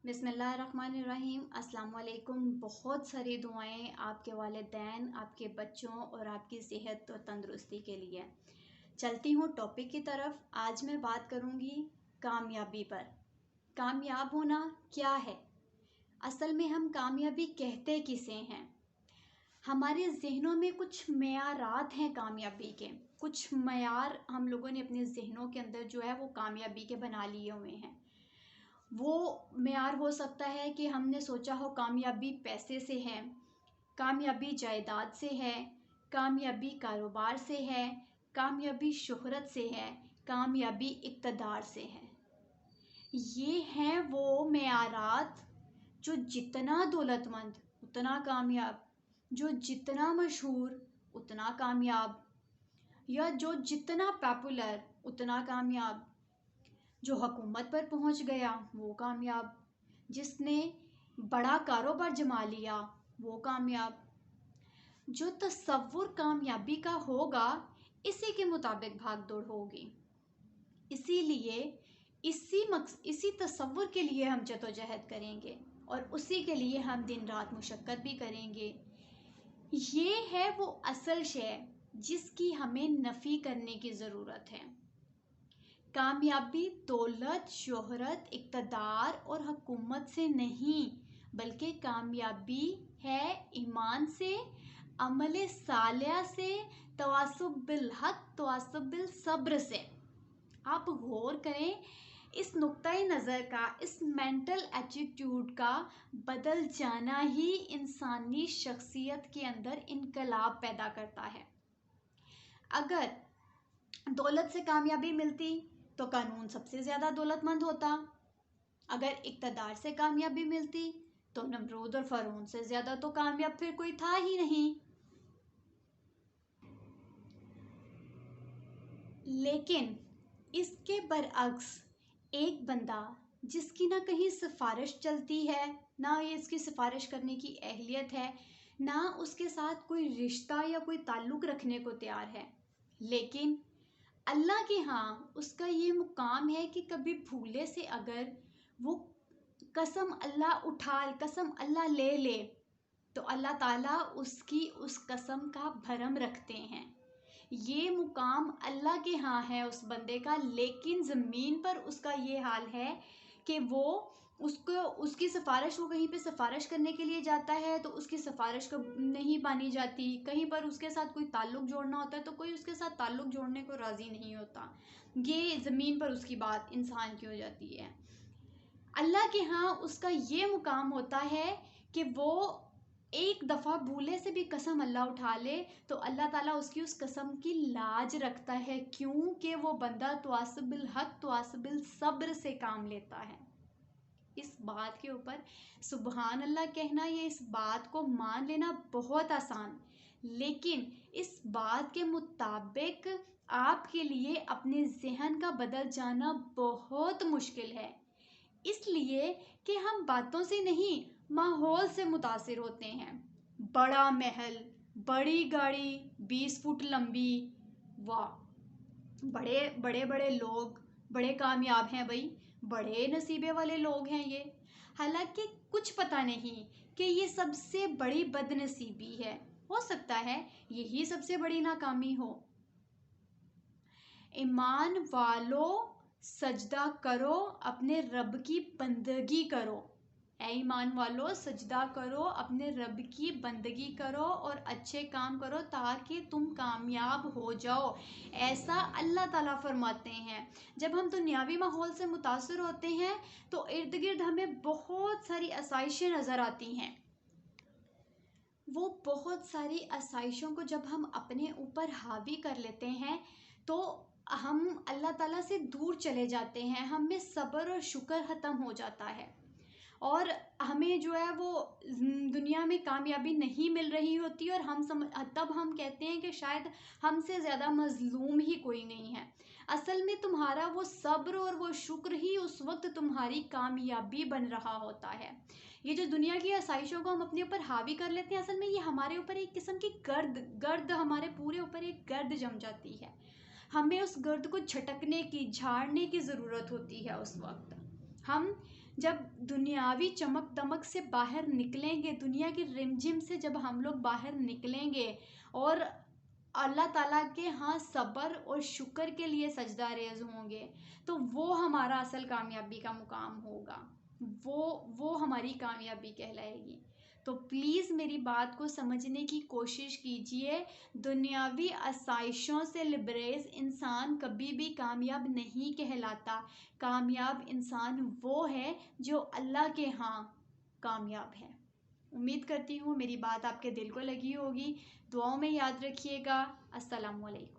बिस्मिल्लाहिर्रहमानिर्रहीम। अस्सलाम वालेकुम। बहुत सारी दुआएं आपके वालिदैन, आपके बच्चों और आपकी सेहत और तंदुरुस्ती के लिए। चलती हूँ टॉपिक की तरफ। आज मैं बात करूँगी कामयाबी पर। कामयाब होना क्या है? असल में हम कामयाबी कहते किसे हैं? हमारे ज़हनों में कुछ मयारात हैं कामयाबी के, कुछ मयार हम लोगों ने अपने ज़हनों के अंदर जो है वो कामयाबी के बना लिए हुए हैं। वो मेयार हो सकता है कि हमने सोचा हो कामयाबी पैसे से है, कामयाबी जायदाद से है, कामयाबी कारोबार से है, कामयाबी शोहरत से है, कामयाबी इक़्तिदार से है। ये हैं वो मेयारात जो जितना दौलतमंद उतना कामयाब, जो जितना मशहूर उतना कामयाब, या जो जितना पॉपुलर उतना कामयाब, जो हुकूमत पर पहुंच गया वो कामयाब, जिसने बड़ा कारोबार जमा लिया वो कामयाब। जो तसव्वुर कामयाबी का होगा इसी के मुताबिक भाग दौड़ होगी। इसीलिए इसी तसव्वुर के लिए हम जदोजहद करेंगे और उसी के लिए हम दिन रात मुशक्क़त भी करेंगे। ये है वो असल शय जिसकी हमें नफ़ी करने की ज़रूरत है। कामयाबी दौलत, शोहरत, इक़्तिदार और हुकूमत से नहीं, बल्कि कामयाबी है ईमान से, अमल सालिह से, तवासुब बिल हक़, तवासुब बिल सब्र से। आप गौर करें इस नुक्ता नज़र का, इस मेंटल एटीट्यूड का बदल जाना ही इंसानी शख्सियत के अंदर इनकलाब पैदा करता है। अगर दौलत से कामयाबी मिलती तो कानून सबसे ज़्यादा दौलतमंद होता। अगर इक़्तिदार से कामयाबी मिलती तो नमरूद और फ़िरौन से ज़्यादा तो कामयाब फिर कोई था ही नहीं। लेकिन इसके बरअक्स एक बंदा जिसकी ना कहीं सिफारिश चलती है, ना ये इसकी सिफारिश करने की अहलियत है, ना उसके साथ कोई रिश्ता या कोई ताल्लुक़ रखने को तैयार है, लेकिन अल्लाह के यहाँ उसका ये मुकाम है कि कभी भूले से अगर वो कसम अल्लाह ले ले तो अल्लाह ताला उसकी उस कसम का भरम रखते हैं। ये मुकाम अल्लाह के यहाँ है उस बंदे का, लेकिन ज़मीन पर उसका ये हाल है कि वो उसकी सिफारिश, वो कहीं पे सिफारिश करने के लिए जाता है तो उसकी सिफारिश कब नहीं मानी जाती। कहीं पर उसके साथ कोई ताल्लुक़ जोड़ना होता है तो कोई उसके साथ ताल्लुक़ जोड़ने को राज़ी नहीं होता। ये ज़मीन पर उसकी बात इंसान की हो जाती है। अल्लाह के यहाँ उसका ये मुकाम होता है कि वो एक दफ़ा भूले से भी कसम अल्लाह उठा ले तो अल्लाह ताला उसकी उस कसम की लाज रखता है, क्योंकि वो बंदा तवासुब बिल हक़, तवासुब बिल सब्र से काम लेता है। इस बात के ऊपर सुबहान अल्लाह कहना, ये इस बात को मान लेना बहुत आसान, लेकिन इस बात के मुताबिक आपके लिए अपने ज़हन का बदल जाना बहुत मुश्किल है। इसलिए कि हम बातों से नहीं, माहौल से मुतासिर होते हैं। बड़ा महल, बड़ी गाड़ी 20 फुट लंबी, वाह, बड़े बड़े लोग बड़े कामयाब हैं भाई, बड़े नसीबे वाले लोग हैं ये। हालांकि कुछ पता नहीं कि ये सबसे बड़ी बदनसीबी है, हो सकता है यही सबसे बड़ी नाकामी हो। ईमान वालों सजदा करो, अपने रब की बंदगी करो। ऐ ईमान वालों सजदा करो, अपने रब की बंदगी करो और अच्छे काम करो ताकि तुम कामयाब हो जाओ। ऐसा अल्लाह ताला फरमाते हैं। जब हम दुनियावी माहौल से मुतासर होते हैं तो इर्द गिर्द हमें बहुत सारी आसाइशें नज़र आती हैं। वो बहुत सारी आसाइशों को जब हम अपने ऊपर हावी कर लेते हैं तो हम अल्लाह ताला से दूर चले जाते हैं, हम में सब्र और शुक्र ख़त्म हो जाता है और हमें जो है वो दुनिया में कामयाबी नहीं मिल रही होती और तब हम कहते हैं कि शायद हमसे ज़्यादा मज़लूम ही कोई नहीं है। असल में तुम्हारा वो सब्र और वो शुक्र ही उस वक्त तुम्हारी कामयाबी बन रहा होता है। ये जो दुनिया की आसाइशों को हम अपने ऊपर हावी कर लेते हैं, असल में ये हमारे ऊपर एक किस्म की गर्द हमारे पूरे ऊपर एक गर्द जम जाती है। हमें उस गर्द को झटकने की, झाड़ने की ज़रूरत होती है। उस वक्त हम جب دنیاوی چمک دمک سے باہر نکلیں گے، دنیا کی رمجم سے جب ہم لوگ باہر نکلیں گے اور اللہ تعالیٰ کے ہاں صبر اور شکر کے لیے سجدہ ریز ہوں گے، تو وہ ہمارا اصل کامیابی کا مقام ہوگا، وہ ہماری کامیابی کہلائے گی۔ تو پلیز میری بات کو سمجھنے کی کوشش کیجئے، دنیاوی آسائشوں سے لبریز انسان کبھی بھی کامیاب نہیں کہلاتا۔ کامیاب انسان وہ ہے جو اللہ کے ہاں کامیاب ہے۔ امید کرتی ہوں میری بات آپ کے دل کو لگی ہوگی۔ دعاؤں میں یاد رکھیے گا۔ السلام علیکم۔